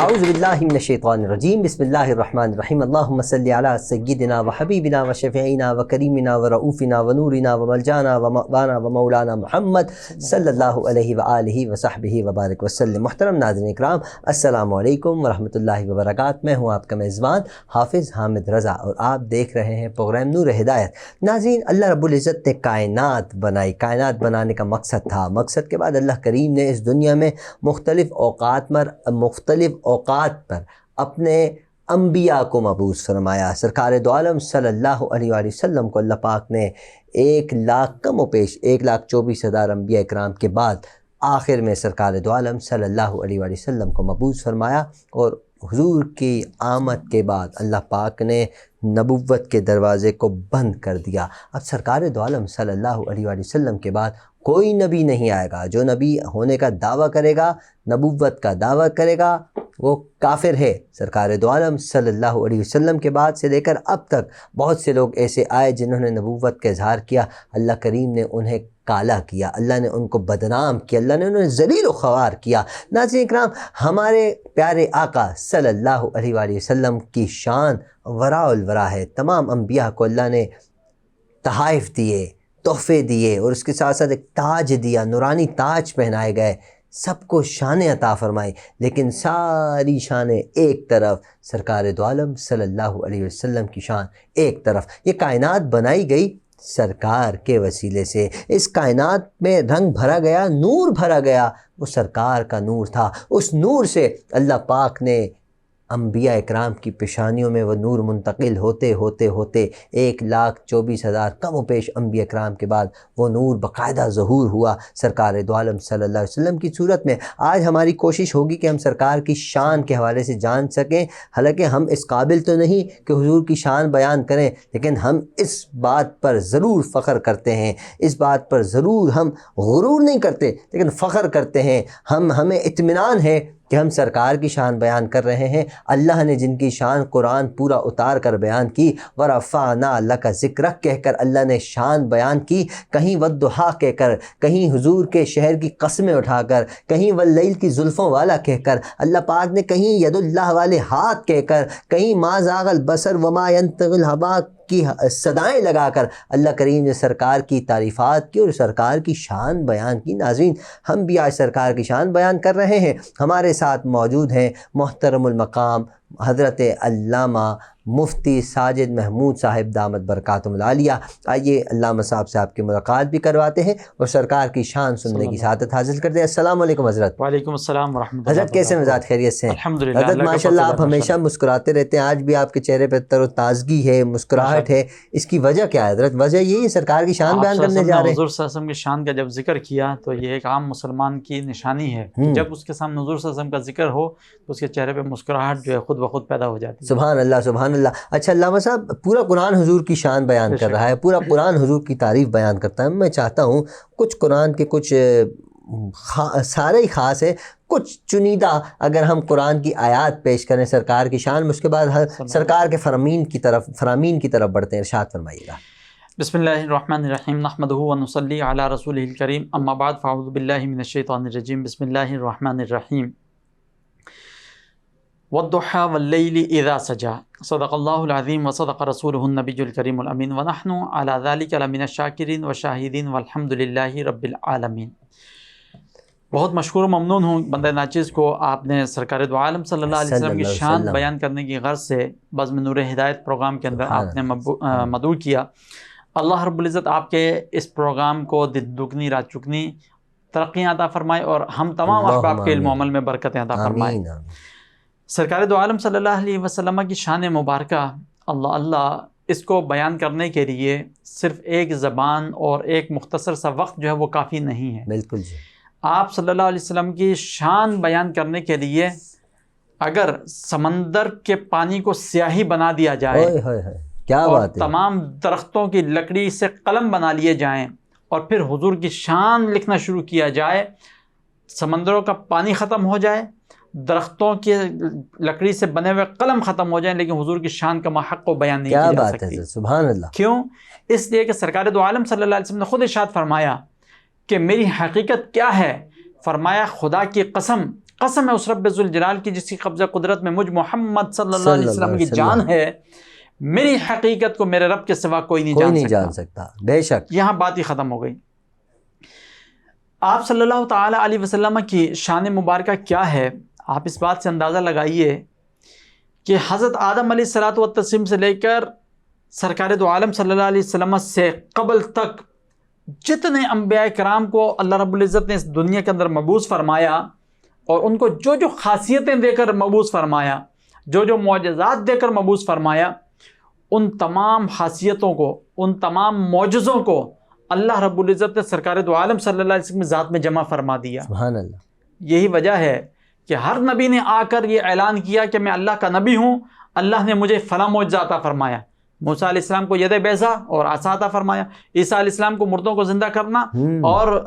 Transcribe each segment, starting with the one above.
اعوذ باللہ من الشیطان الرجیم بسم اللہ الرحمن الرحیم اللہم صلی علی سیدنا و حبیبنا و شفیعنا و کریمنا و رؤوفنا و نورنا و ملجانا و مأوانا و مولانا محمد صلی اللہ علیہ وآلہ وصحبہ وبارک وسلم۔ محترم ناظرین اکرام، السلام علیکم ورحمۃ اللہ وبرکاتہ۔ میں ہوں آپ کا میزبان حافظ حامد رضا اور آپ دیکھ رہے ہیں پروگرام نور ہدایت۔ ناظرین، اللہ رب العزت نے کائنات بنائی، کائنات بنانے کا مقصد تھا، مقصد کے بعد اللہ کریم نے اس دنیا میں مختلف اوقات پر اپنے انبیاء کو مبعوث فرمایا۔ سرکار دو عالم صلی اللہ علیہ وآلہ وسلم کو اللہ پاک نے 1,24,000 انبیاء اکرام کے بعد آخر میں سرکار دو عالم صلی اللہ علیہ وآلہ وسلم کو مبعوث فرمایا، اور حضور کی آمد کے بعد اللہ پاک نے نبوت کے دروازے کو بند کر دیا۔ اب سرکار دو عالم صلی اللہ علیہ وآلہ وسلم کے بعد کوئی نبی نہیں آئے گا۔ جو نبی ہونے کا دعویٰ کرے گا، نبوت کا دعویٰ کرے گا، وہ کافر ہے۔ سرکار دو عالم صلی اللہ علیہ وسلم کے بعد سے لے کر اب تک بہت سے لوگ ایسے آئے جنہوں نے نبوت کا اظہار کیا، اللہ کریم نے انہیں کالا کیا، اللہ نے ان کو بدنام کیا، اللہ نے انہیں ذلیل و خوار کیا۔ ناظرین اکرام، ہمارے پیارے آقا صلی اللہ علیہ وآلہ وسلم کی شان وراء الورا ہے۔ تمام انبیاء کو اللہ نے تحائف دیے، تحفے دیے، اور اس کے ساتھ ساتھ ایک تاج دیا، نورانی تاج پہنائے گئے، سب کو شانیں عطا فرمائی، لیکن ساری شانیں ایک طرف، سرکار دو عالم صلی اللہ علیہ وسلم کی شان ایک طرف۔ یہ کائنات بنائی گئی سرکار کے وسیلے سے، اس کائنات میں رنگ بھرا گیا، نور بھرا گیا، وہ سرکار کا نور تھا۔ اس نور سے اللہ پاک نے انبیاء اکرام کی پیشانیوں میں وہ نور منتقل ہوتے 1,24,000 کم و بیش انبیاء اکرام کے بعد وہ نور باقاعدہ ظہور ہوا سرکار دو عالم صلی اللہ علیہ وسلم کی صورت میں۔ آج ہماری کوشش ہوگی کہ ہم سرکار کی شان کے حوالے سے جان سکیں، حالانکہ ہم اس قابل تو نہیں کہ حضور کی شان بیان کریں، لیکن ہم اس بات پر ضرور فخر کرتے ہیں، اس بات پر ضرور ہم غرور نہیں کرتے لیکن فخر کرتے ہیں۔ ہمیں اطمینان ہے کہ ہم سرکار کی شان بیان کر رہے ہیں۔ اللہ نے جن کی شان قرآن پورا اتار کر بیان کی، وَرَفَعْنَا لَكَ ذِكْرَكَ کہہ کر اللہ نے شان بیان کی، کہیں وَالضُّحَىٰ کہہ کر، کہیں حضور کے شہر کی قسمیں اٹھا کر، کہیں وَاللَّيْلِ کی زلفوں والا کہہ کر، اللہ پاک نے کہیں ید اللہ والے ہاتھ کہہ کر، کہیں مَا زَاغَ الْبَصَرُ وَمَا يَنطِقُ الْهَوَىٰ کی صدائیں لگا کر اللہ کریم نے سرکار کی تعریفات کی اور سرکار کی شان بیان کی۔ ناظرین، ہم بھی آج سرکار کی شان بیان کر رہے ہیں۔ ہمارے ساتھ موجود ہیں محترم المقام حضرت علامہ مفتی ساجد محمود صاحب دامت برکاتہم العالیہ۔ آئیے علامہ صاحب سے آپ کی ملاقات بھی کرواتے ہیں اور سرکار کی شان سننے کی سعادت حاصل کرتے ہیں۔ السلام علیکم حضرت۔ وعلیکم السلام ورحمۃ اللہ۔ حضرت کیسے مزاج خیریت سے ہیں؟ الحمدللہ حضرت ماشاءاللہ آپ ہمیشہ مسکراتے رہتے ہیں، آج بھی آپ کے چہرے پہ تر و تازگی ہے، مسکراہٹ ہے، اس کی وجہ کیا ہے حضرت؟ وجہ یہی ہے سرکار کی شان بیان کرنے جا رہے ہیں۔ حضور صلی اللہ علیہ وسلم کی شان کا جب ذکر کیا تو یہ ایک عام مسلمان کی نشانی ہے کہ جب اس کے سامنے حضور صلی اللہ علیہ وسلم کا ذکر ہو تو اس کے چہرے پہ مسکراہٹ جو ہے خود بخود پیدا ہو جاتی ہے۔ سبحان اللہ، سبحان اللہ۔ اچھا علامہ صاحب، پورا قرآن حضور کی شان بیان کر رہا ہے، پورا قرآن حضور کی تعریف بیان کرتا ہے۔ میں چاہتا ہوں کچھ قرآن کے کچھ سارے ہی خاص ہے، کچھ چنیدہ اگر ہم قرآن کی آیات پیش کریں سرکار کی شان میں، اس کے بعد سرکار کے فرامین کی طرف بڑھتے ہیں۔ ارشاد فرمائیے گا۔ بسم اللہ الرحمن الرحیم، نحمدہ ونصلی علی رسولہ الکریم، اما بعد فاعوذ باللہ من الشیطان الرجیم، بسم اللہ الرحمن الرحیم۔ والضحى والليل إذا سجى صدق الله العظيم وصدق رسوله النبي الكريم الأمين ونحن على ذلك لمن الشاكرين والشاهدين والحمد لله رب العالمين۔ بہت مشکور و ممنون ہوں بندہ ناچیز کو، آپ نے سرکار دو عالم صلی اللہ علیہ وسلم کی شان بیان کرنے کی غرض سے بزم نور ہدایت پروگرام کے اندر آپ نے مدعو کیا۔ اللہ رب العزت آپ کے اس پروگرام کو دگنی رات چگنی ترقیاں عطا فرمائے اور ہم تمام احباب کے علم و عمل میں برکتیں عطا فرمائے۔ سرکار دو عالم صلی اللہ علیہ وسلم کی شان مبارکہ اللہ اس کو بیان کرنے کے لیے صرف ایک زبان اور ایک مختصر سا وقت جو ہے وہ کافی نہیں ہے۔ بالکل جی۔ آپ صلی اللہ علیہ وسلم کی شان بیان کرنے کے لیے اگر سمندر کے پانی کو سیاہی بنا دیا جائے، کیا بات ہے، تمام درختوں کی لکڑی سے قلم بنا لیے جائیں اور پھر حضور کی شان لکھنا شروع کیا جائے، سمندروں کا پانی ختم ہو جائے، درختوں کی لکڑی سے بنے ہوئے قلم ختم ہو جائیں، لیکن حضور کی شان کا محق و بیان نہیں کی جا سکتی۔ کیا بات ہے، سبحان اللہ۔ کیوں؟ اس لیے کہ سرکار دو عالم صلی اللہ علیہ وسلم نے خود ارشاد فرمایا کہ میری حقیقت کیا ہے؟ فرمایا خدا کی قسم قسم ہے اس رب ذوالجلال کی جس کی قبضہ قدرت میں مجھ محمد صلی اللہ علیہ وسلم کی جان ہے، میری حقیقت کو میرے رب کے سوا کوئی نہیں جان سکتا۔ بے شک یہاں بات ہی ختم ہو گئی۔ آپ صلی اللہ تعالی علیہ وسلم کی شان مبارکہ کیا ہے، آپ اس بات سے اندازہ لگائیے کہ حضرت آدم علیہ الصلوۃ والتسلیم سے لے کر سرکار دو عالم صلی اللہ علیہ وسلم سے قبل تک جتنے انبیاء کرام کو اللہ رب العزت نے اس دنیا کے اندر مبعوث فرمایا اور ان کو جو جو خاصیتیں دے کر مبعوث فرمایا، جو جو معجزات دے کر مبعوث فرمایا، ان تمام خاصیتوں کو، ان تمام معجزوں کو اللہ رب العزت نے سرکار دو عالم صلی اللہ علیہ وسلم کی ذات میں جمع فرما دیا۔ سبحان اللہ۔ یہی وجہ ہے کہ ہر نبی نے آ کر یہ اعلان کیا کہ میں اللہ کا نبی ہوں، اللہ نے مجھے فلاں معجزہ عطا فرمایا۔ موسیٰ علیہ السلام کو ید بیضا اور عصا عطا فرمایا، عیسیٰ علیہ السلام کو مردوں کو زندہ کرنا اور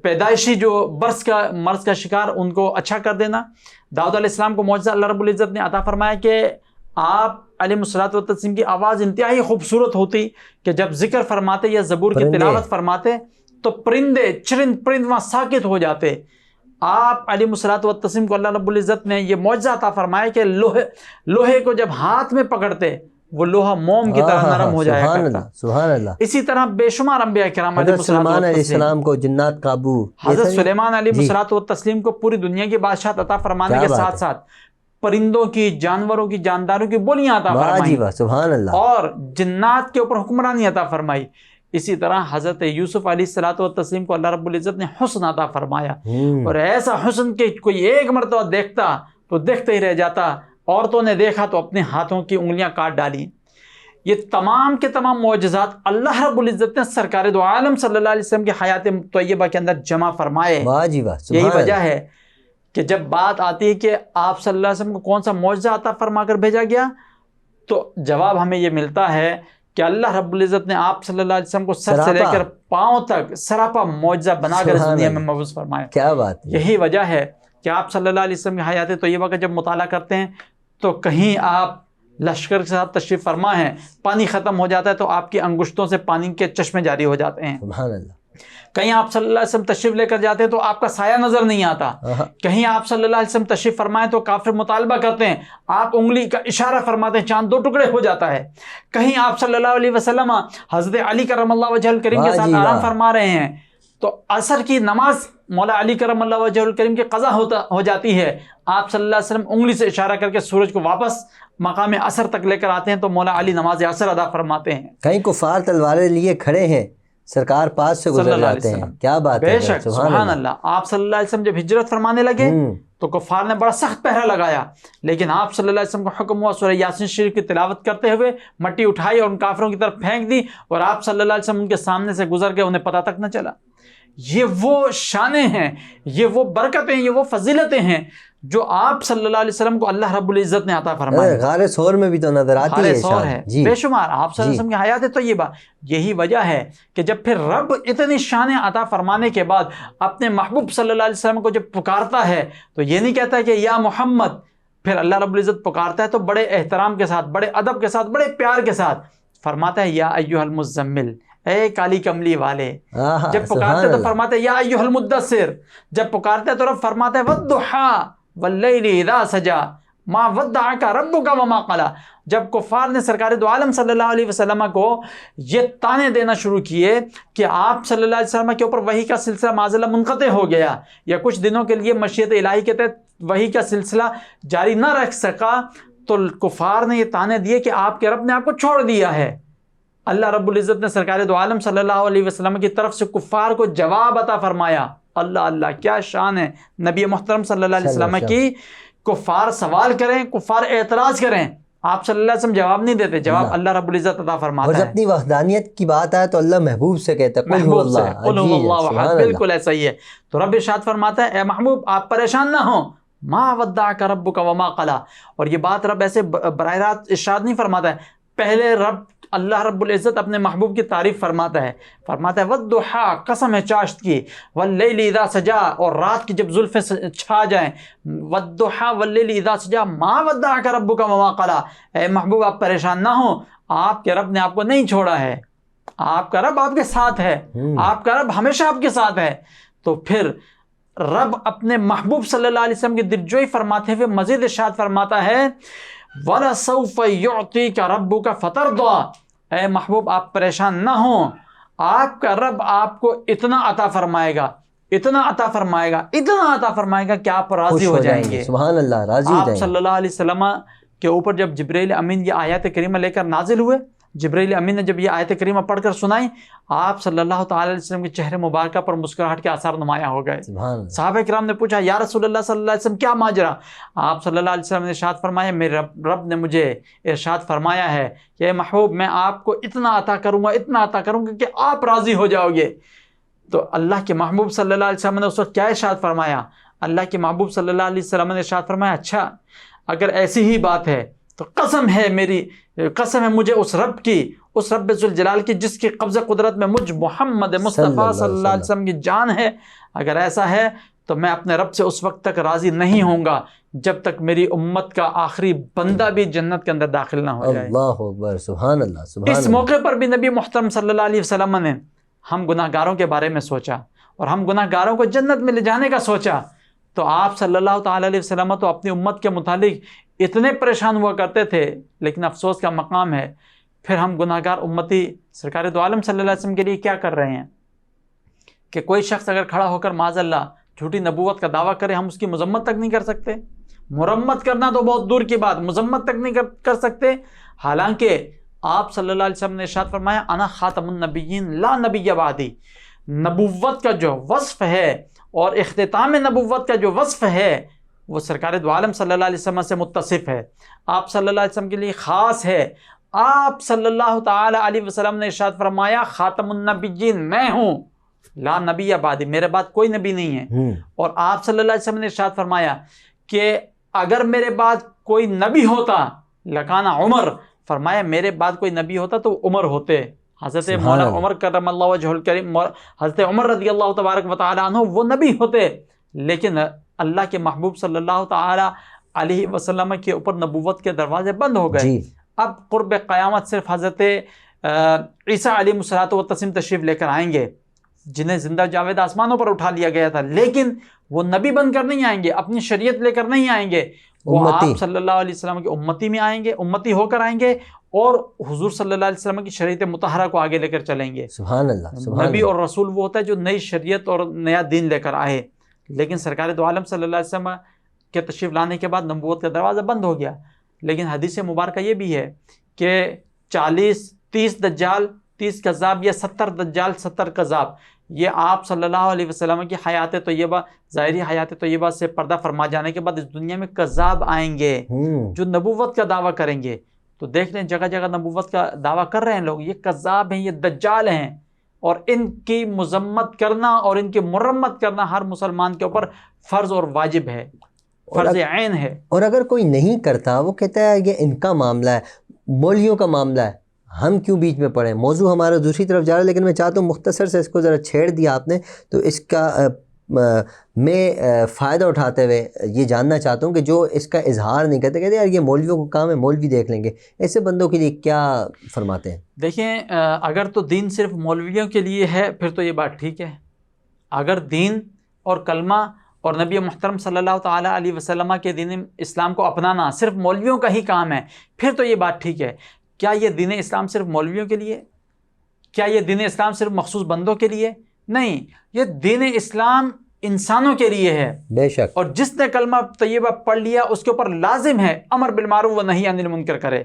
پیدائشی جو مرض کا شکار ان کو اچھا کر دینا۔ داؤد علیہ السلام کو معجزہ اللہ رب العزت نے عطا فرمایا کہ آپ علیہ الصلوۃ والتسلیم کی آواز انتہائی خوبصورت ہوتی کہ جب ذکر فرماتے یا زبور کی تلاوت فرماتے تو پرندے پرند وہاں ساکت ہو جاتے۔ آپ علیہ الصلوۃ والتسلیم کو اللہ رب العزت نے یہ معجزہ عطا فرمایا کہ لوہے کو جب ہاتھ میں پکڑتے وہ لوہا موم کی طرح نرم ہو جایا کرتا۔ سبحان اللہ۔ اسی طرح بے شمار انبیاء کرام حضرت سلیمان علیہ السلام کو جنات قابو، حضرت سلیمان علیہ الصلوۃ والتسلیم کو پوری دنیا کی بادشاہت عطا فرمانے کے ساتھ ساتھ پرندوں کی، جانوروں کی، جانداروں کی بولیاں عطا فرمائی، سبحان اللہ، اور جنات کے اوپر حکمرانی عطا فرمائی۔ اسی طرح حضرت یوسف علیہ الصلوۃ والتسلیم کو اللہ رب العزت نے حسن عطا فرمایا، اور ایسا حسن کہ کوئی ایک مرتبہ دیکھتا تو دیکھتے ہی رہ جاتا۔ عورتوں نے دیکھا تو اپنے ہاتھوں کی انگلیاں کاٹ ڈالی۔ یہ تمام کے تمام معجزات اللہ رب العزت نے سرکار دو عالم صلی اللہ علیہ وسلم کی حیات طیبہ کے اندر جمع فرمائے۔ یہی وجہ ہے کہ جب بات آتی ہے کہ آپ صلی اللہ علیہ وسلم کو کون سا معجزہ عطا فرما کر بھیجا گیا، تو جواب ہمیں یہ ملتا ہے کہ اللہ رب العزت نے آپ صلی اللہ علیہ وسلم کو سر سے لے کر پاؤں تک سراپا معجزہ بنا کر اس دنیا میں مبعوث فرمایا۔ کیا بات ہے۔ یہی وجہ ہے کہ آپ صلی اللہ علیہ وسلم کی حیات طیبہ کا جب مطالعہ کرتے ہیں تو کہیں آپ لشکر کے ساتھ تشریف فرما ہے، پانی ختم ہو جاتا ہے تو آپ کی انگشتوں سے پانی کے چشمے جاری ہو جاتے ہیں۔ سبحان اللہ۔ کہیں آپ صلی اللہ علیہ وسلم تشریف لے کر جاتے ہیں تو آپ کا سایہ نظر نہیں آتا۔ کہیں آپ صلی اللہ علیہ وسلم تشریف فرمائیں تو کافر مطالبہ کرتے ہیں، آپ انگلی کا اشارہ فرماتے ہیں، چاند دو ٹکڑے ہو جاتا ہے۔ کہیں آپ صلی اللہ علیہ وسلم حضرت علی کرم اللہ وجہ الکریم کے ساتھ آرام فرما رہے ہیں تو عصر کی نماز مولا علی کرم اللہ وجہ الکریم کی قضا ہو جاتی ہے، آپ صلی اللہ علیہ وسلم انگلی سے اشارہ کر کے سورج کو واپس مقام عصر تک لے کر آتے ہیں تو مولا علی نماز عصر ادا فرماتے ہیں۔ کہیں کفار تلواریں لیے کھڑے ہیں، سرکار پاس سے گزر جاتے ہیں۔ کیا بات ہے، بے شک، سبحان اللہ۔ آپ صلی اللہ علیہ وسلم جب ہجرت فرمانے لگے تو کفار نے بڑا سخت پہرا لگایا، لیکن آپ صلی اللہ علیہ وسلم کو حکم ہوا سورہ یاسین شریف کی تلاوت کرتے ہوئے مٹی اٹھائی اور ان کافروں کی طرف پھینک دی، اور آپ صلی اللہ علیہ وسلم ان کے سامنے سے گزر گئے، انہیں پتہ تک نہ چلا۔ یہ وہ شانیں ہیں، یہ وہ برکتیں، یہ وہ فضیلتیں ہیں جو آپ صلی اللہ علیہ وسلم کو اللہ رب العزت نے عطا فرمائی۔ غار ثور میں بھی تو نظر آتی ہے، غار ثور ہے بے شمار آپ صلی اللہ علیہ وسلم کی حیات طیبہ۔ یہی وجہ ہے کہ جب پھر رب اتنی شانیں عطا فرمانے کے بعد اپنے محبوب صلی اللہ علیہ وسلم کو جب پکارتا ہے تو یہ نہیں کہتا کہ یا محمد، پھر اللہ رب العزت پکارتا ہے تو بڑے احترام کے ساتھ، بڑے ادب کے ساتھ، بڑے پیار کے ساتھ فرماتا ہے یا ایھا المزمل، اے کالی کملی والے۔ جب پکارتے تو فرماتے یا ایھا المدثر، جب پکارتے تو رب فرماتا ہے والضحی واللیل اذا سجا ما ودعک ربک وما قلی۔ جب کفار نے سرکار دو عالم صلی اللہ علیہ وسلم کو یہ تانے دینا شروع کیے کہ آپ صلی اللہ علیہ وسلم کے اوپر وحی کا سلسلہ معاذ اللہ منقطع ہو گیا یا کچھ دنوں کے لیے مشیت الہی کے تحت وحی کا سلسلہ جاری نہ رکھ سکا، تو کفار نے یہ تانے دیے کہ آپ کے رب نے آپ کو چھوڑ دیا ہے۔ اللہ رب العزت نے سرکار دو عالم صلی اللہ علیہ وسلم کی طرف سے کفار کو جواب عطا فرمایا۔ اللہ اللہ، کیا شان ہے نبی محترم صلی اللہ علیہ وسلم کی۔ کفار سوال کریں، کفار اعتراض کریں، آپ صلی اللہ علیہ وسلم جواب نہیں دیتے، جواب اللہ رب العزت عطا فرماتا ہے۔ اور جب اپنی وحدانیت کی بات آئے تو اللہ محبوب سے کہتا ہے قل هو اللہ، قل هو اللہ احد، بالکل ایسا ہی ہے۔ تو رب ارشاد فرماتا ہے اے محبوب آپ پریشان نہ ہوں، ما ودعک ربک وما قلی۔ اور یہ بات رب ایسے براہ راست ارشاد نہیں فرماتا ہے، پہلے رب اللہ رب العزت اپنے محبوب کی تعریف فرماتا ہے والضحی، قسم ہے چاشت کی، واللیل اذا سجا، اور رات کی جب زلفیں چھا جائیں، والضحی واللیل اذا سجا ما ودعک ربک وما قلی۔ اے محبوب آپ پریشان نہ ہوں، آپ کے رب نے آپ کو نہیں چھوڑا ہے، آپ کا رب آپ کے ساتھ ہے، آپ کا رب ہمیشہ آپ کے ساتھ ہے۔ تو پھر رب اپنے محبوب صلی اللہ علیہ وسلم کی دلجوئی فرماتے ہوئے مزید ارشاد فرماتا ہے وَلَسَوْفَ يُعْطِيكَ رَبُّكَ فَتَرْضَىٰ، اے محبوب آپ پریشان نہ ہوں، آپ کا رب آپ کو اتنا عطا فرمائے گا، اتنا عطا فرمائے گا، اتنا عطا فرمائے گا کہ آپ راضی ہو جائیں گے۔ سبحان اللہ، راضی ہو آپ جائیں گے۔ صلی اللہ علیہ وسلم کے اوپر جب جبرائیل امین یہ آیات کریمہ لے کر نازل ہوئے، جبرائیل امین نے جب یہ آیت کریمہ پڑھ کر سنائی، آپ صلی اللہ تعالی علیہ وسلم کے چہرے مبارکہ پر مسکراہٹ کے آثار نمایاں ہو گئے۔ صحابہ کرام نے پوچھا یا رسول اللہ صلی اللہ علیہ وسلم کیا ماجرا؟ آپ صلی اللہ علیہ وسلم نے ارشاد فرمایا میرے رب نے مجھے ارشاد فرمایا ہے کہ اے محبوب میں آپ کو اتنا عطا کروں گا، اتنا عطا کروں گا کہ آپ راضی ہو جاؤ گے۔ تو اللہ کے محبوب صلی اللہ علیہ وسلم نے اس وقت کیا ارشاد فرمایا؟ اللہ کے محبوب صلی اللہ علیہ وسلم نے ارشاد فرمایا اچھا اگر ایسی ہی بات ہے تو قسم ہے میری، قسم ہے مجھے اس رب کی، اس رب ذوالجلال کی جس کی قبضہ قدرت میں مجھ محمد مصطفیٰ صلی اللہ علیہ وسلم کی جان ہے، اگر ایسا ہے تو میں اپنے رب سے اس وقت تک راضی نہیں ہوں گا جب تک میری امت کا آخری بندہ بھی جنت کے اندر داخل نہ ہو جائے۔ اللہ اکبر، سبحان اللہ، سبحان اللہ۔ اس موقع پر بھی نبی محترم صلی اللہ علیہ وسلم نے ہم گناہ گاروں کے بارے میں سوچا اور ہم گناہ گاروں کو جنت میں لے جانے کا سوچا، تو آپ صلی اللہ تعالی علیہ وسلم تو اپنی امت کے متعلق اتنے پریشان ہوا کرتے تھے، لیکن افسوس کا مقام ہے پھر ہم گناہ گار امتی سرکار دو عالم صلی اللہ علیہ وسلم کے لیے کیا کر رہے ہیں کہ کوئی شخص اگر کھڑا ہو کر معاذ اللہ جھوٹی نبوت کا دعویٰ کرے ہم اس کی مذمت تک نہیں کر سکتے، مرمت کرنا تو بہت دور کی بات، مذمت تک نہیں کر سکتے، حالانکہ آپ صلی اللہ علیہ وسلم نے ارشاد فرمایا انا خاتم النبیین لا نبی بعدی، نبوت کا جو وصف ہے اور اختتام نبوت کا جو وصف ہے وہ سرکار دو عالم صلی اللہ علیہ وسلم سے متصف ہے، آپ صلی اللہ علیہ وسلم کے لیے خاص ہے۔ آپ صلی اللہ تعالی علیہ وسلم نے ارشاد فرمایا خاتم النبیین میں ہوں لا نبی بعدی، میرے بعد کوئی نبی نہیں ہے، اور آپ صلی اللہ علیہ وسلم نے ارشاد فرمایا کہ اگر میرے بعد کوئی نبی ہوتا لکانا عمر، فرمایا میرے بعد کوئی نبی ہوتا تو عمر ہوتے، حضرت مولانا عمر کرم اللہ وجہ الکریم، حضرت عمر رضی اللہ تبارک و تعالی عنہ وہ نبی ہوتے، لیکن اللہ کے محبوب صلی اللہ تعالی علیہ وسلم کے اوپر نبوت کے دروازے بند ہو گئے۔ اب قرب قیامت صرف حضرت عیسیٰ علیہ الصلوۃ والتسلیم تشریف لے کر آئیں گے جنہیں زندہ جاوید آسمانوں پر اٹھا لیا گیا تھا، لیکن وہ نبی بن کر نہیں آئیں گے، اپنی شریعت لے کر نہیں آئیں گے، وہ آپ صلی اللہ علیہ وسلم کی امتی میں آئیں گے، امتی ہو کر آئیں گے اور حضور صلی اللہ علیہ وسلم کی شریعت مطہرہ کو آگے لے کر چلیں گے۔ سبحان اللہ۔ نبی اور رسول وہ ہوتا ہے جو نئی شریعت اور نیا دین لے کر آئے، لیکن سرکار دو عالم صلی اللہ علیہ وسلم کے تشریف لانے کے بعد نبوت کا دروازہ بند ہو گیا۔ لیکن حدیث مبارکہ یہ بھی ہے کہ 30 دجال 30 کذاب یا 70 دجال 70 کذاب، یہ آپ صلی اللہ علیہ وسلم کی حیات طیبہ، ظاہری حیات طیبہ سے پردہ فرما جانے کے بعد اس دنیا میں کذاب آئیں گے جو نبوت کا دعویٰ کریں گے۔ تو دیکھ لیں جگہ جگہ نبوت کا دعویٰ کر رہے ہیں لوگ، یہ کذاب ہیں، یہ دجال ہیں، اور ان کی مذمت کرنا اور ان کی مرمت کرنا ہر مسلمان کے اوپر فرض اور واجب ہے، فرض عین ہے۔ اور اگر کوئی نہیں کرتا وہ کہتا ہے یہ ان کا معاملہ ہے، مولویوں کا معاملہ ہے، ہم کیوں بیچ میں پڑیں؟ موضوع ہمارا دوسری طرف جا رہا ہے، لیکن میں چاہتا ہوں مختصر سے اس کو ذرا چھیڑ دیا آپ نے، تو اس کا میں فائدہ اٹھاتے ہوئے یہ جاننا چاہتا ہوں کہ جو اس کا اظہار نہیں کرتے، کہتے ہیں یار یہ مولویوں کو کام ہے، مولوی دیکھ لیں گے، ایسے بندوں کے لیے کیا فرماتے ہیں؟ دیکھیں اگر تو دین صرف مولویوں کے لیے ہے پھر تو یہ بات ٹھیک ہے، اگر دین اور کلمہ اور نبی محترم صلی اللہ تعالی علیہ وسلم کے دین اسلام کو اپنانا صرف مولویوں کا ہی کام ہے پھر تو یہ بات ٹھیک ہے۔ کیا یہ دین اسلام صرف مولویوں کے لیے؟ کیا یہ دین اسلام صرف مخصوص بندوں کے لیے؟ نہیں، یہ دین اسلام انسانوں کے لیے ہے، بے شک، اور جس نے کلمہ طیبہ پڑھ لیا اس کے اوپر لازم ہے امر بالمعروف و نہی عن المنکر کرے۔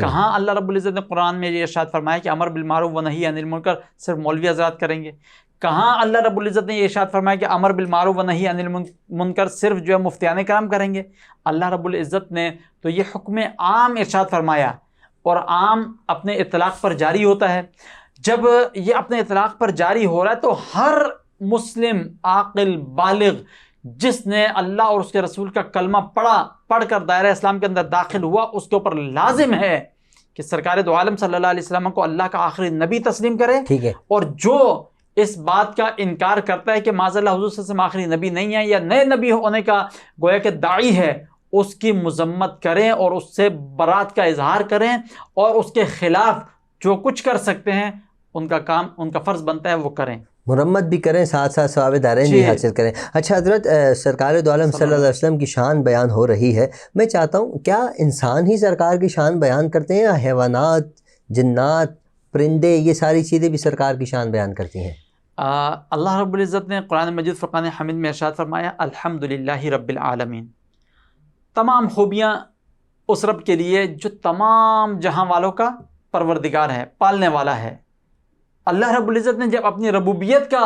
کہاں اللہ رب العزت نے قرآن میں یہ ارشاد فرمایا کہ امر بالمعروف و نہی عن المنکر صرف مولوی حضرات کریں گے؟ کہاں اللہ رب العزت نے یہ ارشاد فرمایا کہ امر بالمعروف و نہی عن المنکر صرف جو ہے مفتیان کرام کریں گے؟ اللہ رب العزت نے تو یہ حکم عام ارشاد فرمایا، اور عام اپنے اطلاق پر جاری ہوتا ہے۔ جب یہ اپنے اطلاق پر جاری ہو رہا ہے تو ہر مسلم عاقل بالغ جس نے اللہ اور اس کے رسول کا کلمہ پڑھ کر دائرہ اسلام کے اندر داخل ہوا، اس کے اوپر لازم ہے کہ سرکار دو عالم صلی اللہ علیہ وسلم کو اللہ کا آخری نبی تسلیم کرے، ٹھیک ہے، اور جو اس بات کا انکار کرتا ہے کہ معاذ اللہ حضور صلی اللہ علیہ وسلم آخری نبی نہیں ہے یا نئے نبی ہونے کا گویا کہ داعی ہے، اس کی مذمت کریں اور اس سے برات کا اظہار کریں، اور اس کے خلاف جو کچھ کر سکتے ہیں ان کا کام، ان کا فرض بنتا ہے وہ کریں۔ مرمت بھی کریں، ساتھ ساتھ ثواب دارین بھی حاصل کریں۔ اچھا حضرت، سرکار دو عالم صلی اللہ علیہ وسلم کی شان بیان ہو رہی ہے، میں چاہتا ہوں کیا انسان ہی سرکار کی شان بیان کرتے ہیں یا حیوانات، جنات، پرندے، یہ ساری چیزیں بھی سرکار کی شان بیان کرتی ہیں؟ اللہ رب العزت نے قرآن مجید فرقان حمید میں ارشاد فرمایا الحمدللہ رب العالمین، تمام خوبیاں اس رب کے لیے جو تمام جہاں والوں کا پروردگار ہے، پالنے والا ہے۔ اللہ رب العزت نے جب اپنی ربوبیت کا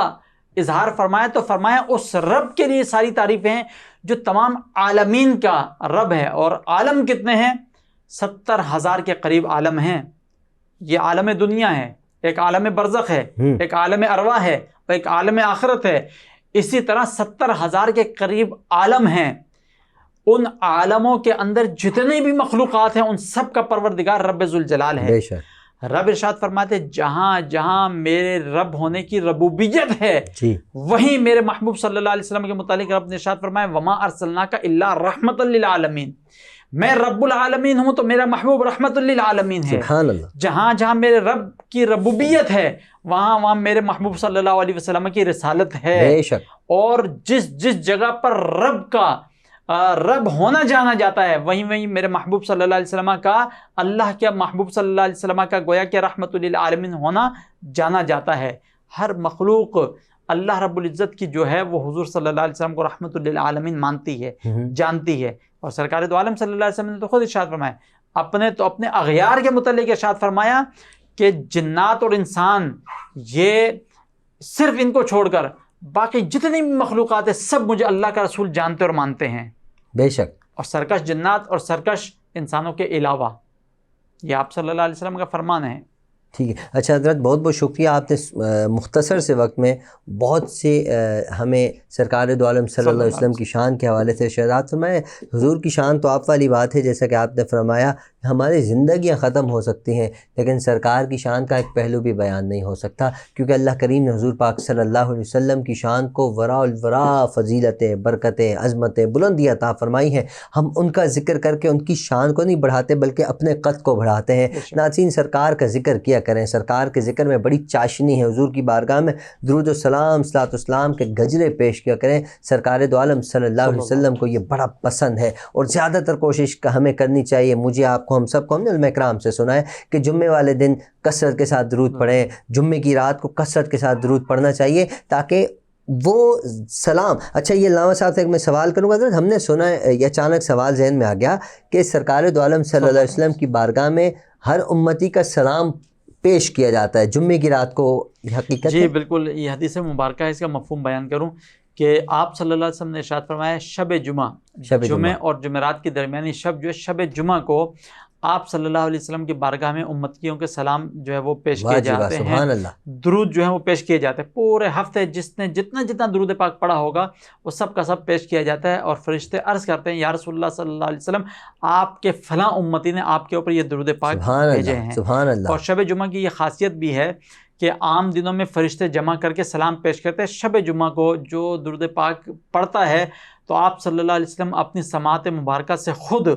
اظہار فرمایا تو فرمایا اس رب کے لیے ساری تعریفیں ہیں جو تمام عالمین کا رب ہے۔ اور عالم کتنے ہیں؟ 70,000 کے قریب عالم ہیں۔ یہ عالم دنیا ہے، ایک عالم برزخ ہے، ایک عالم ارواح ہے اور ایک عالم آخرت ہے۔ اسی طرح 70,000 کے قریب عالم ہیں۔ ان عالموں کے اندر جتنی بھی مخلوقات ہیں ان سب کا پروردگار رب ذوالجلال ہے۔ بے شک۔ رب ارشاد فرماتے جہاں جہاں میرے رب ہونے کی ربوبیت ہے وہیں میرے محبوب صلی اللہ علیہ وسلم کے متعلق رب نے ارشاد فرمایا وما ارسلناک الا رحمۃ للعالمین، میں رب العالمین ہوں تو میرا محبوب رحمت للعالمین ہے۔ سبحان اللہ۔ جہاں جہاں میرے رب کی ربوبیت ہے وہاں میرے محبوب صلی اللہ علیہ وسلم کی رسالت ہے۔ بے شک۔ اور جس جگہ پر رب کا رب ہونا جانا جاتا ہے وہیں میرے محبوب صلی اللہ علیہ وسلم کا، اللہ کے محبوب صلی اللہ علیہ وسلم کا گویا کہ رحمت للعالمین ہونا جانا جاتا ہے۔ ہر مخلوق اللہ رب العزت کی جو ہے وہ حضور صلی اللہ علیہ وسلم کو رحمت للعالمین مانتی ہے، جانتی ہے۔ اور سرکار دو عالم صلی اللہ علیہ وسلم نے تو خود ارشاد فرمایا، اپنے اغیار کے متعلق ارشاد فرمایا کہ جنات اور انسان یہ صرف ان کو چھوڑ کر باقی جتنی بھی مخلوقات ہیں سب مجھے اللہ کا رسول جانتے اور مانتے ہیں۔ بے شک۔ اور سرکش جنات اور سرکش انسانوں کے علاوہ، یہ آپ صلی اللہ علیہ وسلم کا فرمان ہے۔ ٹھیک ہے۔ اچھا حضرت، بہت بہت شکریہ، آپ نے مختصر سے وقت میں بہت سے ہمیں سرکار دو عالم صلی اللہ علیہ وسلم کی شان کے حوالے سے ارشادات فرمائے۔ حضور کی شان تو آپ والی بات ہے، جیسا کہ آپ نے فرمایا ہماری زندگیاں ختم ہو سکتی ہیں لیکن سرکار کی شان کا ایک پہلو بھی بیان نہیں ہو سکتا، کیونکہ اللہ کریم نے حضور پاک صلی اللہ علیہ وسلم کی شان کو وراء الورا فضیلتیں، برکتیں، عظمتیں، بلندیاں عطا فرمائی ہیں۔ ہم ان کا ذکر کر کے ان کی شان کو نہیں بڑھاتے بلکہ اپنے قد کو بڑھاتے ہیں۔ ناظرین، سرکار کا ذکر کیا کریں، سرکار کے ذکر میں بڑی چاشنی ہے۔ حضور کی بارگاہ میں درود و سلام، صلاۃ و سلام کے گجرے پیش کیا کریں۔ سرکار دو عالم صلی اللہ علیہ وسلم کو یہ بڑا پسند ہے اور زیادہ تر کوشش ہمیں کرنی چاہیے، مجھے، آپ کو، ہم سب کو، ہم نے علماء کرام سے سنا ہے کہ جمعے والے دن کثرت کے ساتھ درود پڑھیں، جمعے کی رات کو کثرت کے ساتھ درود پڑھنا چاہیے تاکہ وہ سلام۔ اچھا، یہ علامہ صاحب سے ایک میں سوال کروں گا حضرت، ہم نے سنا ہے، یہ اچانک سوال ذہن میں آ گیا کہ سرکار دو عالم صلی اللہ علیہ وسلم کی بارگاہ میں ہر امتی کا سلام پیش کیا جاتا ہے جمعے کی رات کو، حقیقت جی بالکل، یہ حدیث مبارکہ ہے، اس کا مفہوم بیان کروں کہ آپ صلی اللہ علیہ وسلم نے ارشاد فرمایا شب جمعہ اور جمعرات کی درمیانی شب جو ہے شب جمعہ کو آپ صلی اللہ علیہ وسلم کی بارگاہ میں امتیوں کے سلام جو ہے وہ پیش کیے جاتے ہیں، سبحان اللہ، درود جو ہے وہ پیش کیے جاتے ہیں۔ پورے ہفتے جس نے جتنا درود پاک پڑھا ہوگا وہ سب کا سب پیش کیا جاتا ہے، اور فرشتے عرض کرتے ہیں یا رسول اللہ صلی اللہ علیہ وسلم آپ کے فلاں امتی نے آپ کے اوپر یہ درود پاک بھیجے ہیں۔ سبحان اللہ۔ اور شب جمعہ کی یہ خاصیت بھی ہے کہ عام دنوں میں فرشتے جمع کر کے سلام پیش کرتے ہیں، شب جمعہ کو جو درود پاک پڑھتا ہے تو آپ صلی اللہ علیہ وسلم اپنی سماعت مبارکہ سے خود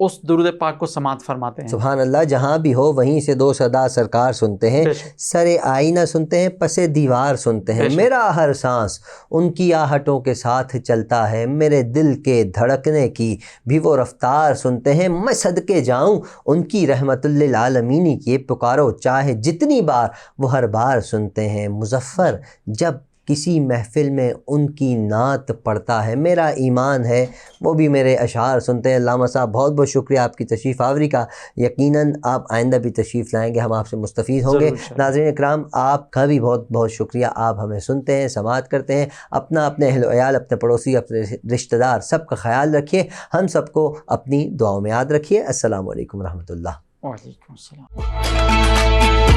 اس درود پاک کو سماعت فرماتے ہیں۔ سبحان اللہ، جہاں بھی ہو وہیں سے دو صدا سرکار سنتے ہیں، سر آئینہ سنتے ہیں، پس دیوار سنتے ہیں، میرا ہر سانس ان کی آہٹوں کے ساتھ چلتا ہے، میرے دل کے دھڑکنے کی بھی وہ رفتار سنتے ہیں، میں صدقے جاؤں ان کی رحمت للعالمین کی پکارو چاہے جتنی بار وہ ہر بار سنتے ہیں، مظفر جب کسی محفل میں ان کی نعت پڑھتا ہے، میرا ایمان ہے وہ بھی میرے اشعار سنتے ہیں۔ علامہ صاحب، بہت بہت شکریہ آپ کی تشریف آوری کا، یقیناً آپ آئندہ بھی تشریف لائیں گے، ہم آپ سے مستفید ہوں گے۔ ناظرین اکرام، آپ کا بھی بہت بہت شکریہ، آپ ہمیں سنتے ہیں، سماعت کرتے ہیں، اپنا، اپنے اہل و عیال، اپنے پڑوسی، اپنے رشتہ دار سب کا خیال رکھیے، ہم سب کو اپنی دعاؤں میں یاد رکھیے۔ السلام علیکم ورحمۃ اللہ۔ وعلیکم السلام۔